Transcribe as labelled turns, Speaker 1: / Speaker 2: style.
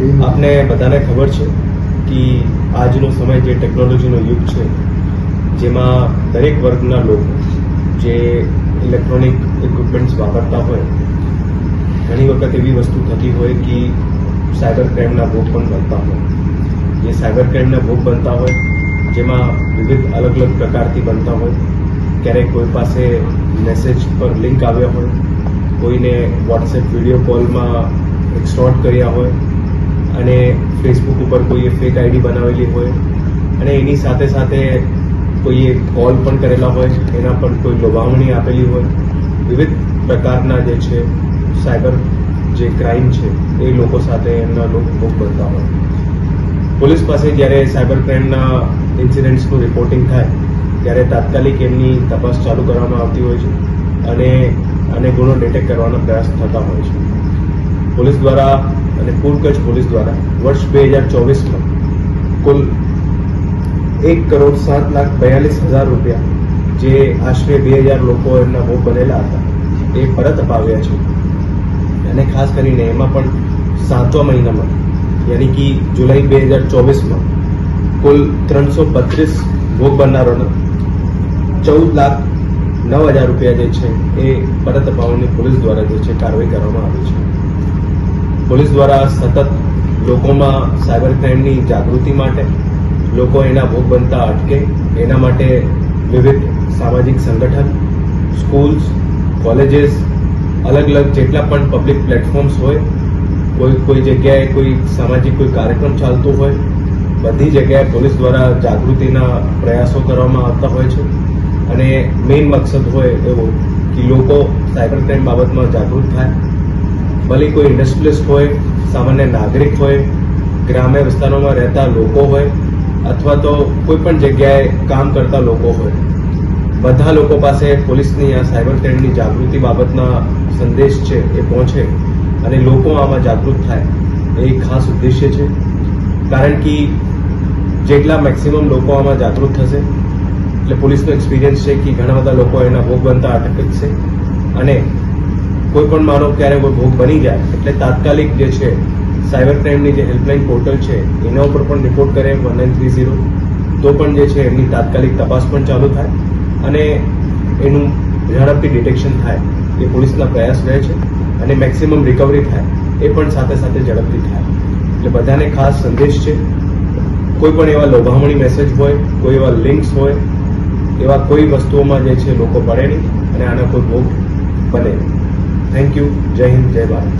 Speaker 1: આપને બધાને ખબર છે કે આજનો સમય જે ટેકનોલોજીનો યુગ છે, જેમાં દરેક વર્ગના લોકો જે ઇલેક્ટ્રોનિક ઇક્વિપમેન્ટ્સ વાપરતા હોય, ઘણી વખત એવી વસ્તુ થતી હોય કે સાયબર ક્રાઇમના ભોગ પણ બનતા હોય. જે સાયબર ક્રાઇમના ભોગ બનતા હોય, જેમાં વિવિધ અલગ અલગ પ્રકારથી બનતા હોય. ક્યારેક કોઈ પાસે મેસેજ પર લિંક આવ્યા હોય, કોઈને વોટ્સએપ વિડીયો કોલમાં એક્સટોર્ટ કર્યા હોય, અને ફેસબુક ઉપર કોઈએ ફેક આઈડી બનાવેલી હોય, અને એની સાથે સાથે કોઈએ કોલ પણ કરેલા હોય, એના પર કોઈ લોભામણી આપેલી હોય. વિવિધ પ્રકારના જે છે સાયબર જે ક્રાઇમ છે એ લોકો સાથે એમના લોકો ભોગ બનતા હોય. પોલીસ પાસે જ્યારે સાયબર ક્રાઇમના ઇન્સિડન્ટ્સનું રિપોર્ટિંગ થાય ત્યારે તાત્કાલિક એમની તપાસ ચાલુ કરવામાં આવતી હોય છે, અને ગુનો ડિટેક્ટ કરવાના પ્રયાસ થતા હોય છે. પોલીસ દ્વારા અને પૂર્વ કચ્છ પોલીસ દ્વારા વર્ષ 2024માં કુલ 1,07,42,000 રૂપિયા, જે આશરે 2,000 લોકો એમના ભોગ બનેલા હતા, એ પરત અપાવ્યા છે. અને ખાસ કરીને એમાં પણ 7મા મહિનામાં, યાની કે જુલાઈ 2024માં કુલ 332 ભોગ બનનારોને 14,09,000 રૂપિયા જે છે એ પરત અપાવવાની પોલીસ દ્વારા જે છે કાર્યવાહી કરવામાં આવી છે. પોલીસ દ્વારા સતત લોકોમાં સાયબર ક્રાઇમની જાગૃતિ માટે, લોકો એના ભોગ બનતા અટકે એના માટે વિવિધ સામાજિક સંગઠન, સ્કૂલ્સ, કોલેજીસ, અલગ અલગ જેટલા પણ પબ્લિક પ્લેટફોર્મ્સ હોય, કોઈ જગ્યાએ કોઈ સામાજિક કોઈ કાર્યક્રમ ચાલતો હોય, બધી જગ્યાએ પોલીસ દ્વારા જાગૃતિના પ્રયાસો કરવામાં આવતા હોય છે. અને મેઇન મકસદ હોય એવો કે લોકો સાયબર ક્રાઇમ બાબતમાં જાગૃત થાય. ભલે કોઈ ઇન્ડસ્ટ્રીલિસ્ટ હોય, સામાન્ય નાગરિક હોય, ગ્રામ્ય વિસ્તારોમાં રહેતા લોકો હોય, અથવા તો કોઈ પણ જગ્યાએ કામ કરતા લોકો હોય, બધા લોકો પાસે પોલીસની આ સાયબર ક્રાઇમની જાગૃતિ બાબતના સંદેશ છે એ પહોંચે અને લોકો આમાં જાગૃત થાય, એ ખાસ ઉદ્દેશ્ય છે. કારણ કે જેટલા મેક્સિમમ લોકો આમાં જાગૃત થશે, એટલે પોલીસનો એક્સપિરિયન્સ છે કે ઘણા બધા લોકો એના ભોગ બનતા અટકશે. અને કોઈ પણ માનો ક્યારે કોઈ ભોગ બની જાય એટલે તાત્કાલિક જે છે સાયબર ક્રાઇમની જે હેલ્પલાઇન પોર્ટલ છે એના ઉપર પણ રિપોર્ટ કરે 1930, તો પણ જે છે એમની તાત્કાલિક તપાસ પણ ચાલુ થાય અને એનું ઝડપથી ડિટેક્શન થાય, એ પોલીસના પ્રયાસ રહે છે. અને મેક્સિમમ રિકવરી થાય એ પણ સાથે સાથે ઝડપથી થાય. એટલે બધાને ખાસ સંદેશ છે, કોઈ પણ એવા લોભામણી મેસેજ હોય, કોઈ એવા લિંક્સ હોય, એવા કોઈ વસ્તુઓમાં જે છે લોકો પડે નહીં અને આના કોઈ ભોગ બને. Thank you. જય હિન્દ, જય ભારત.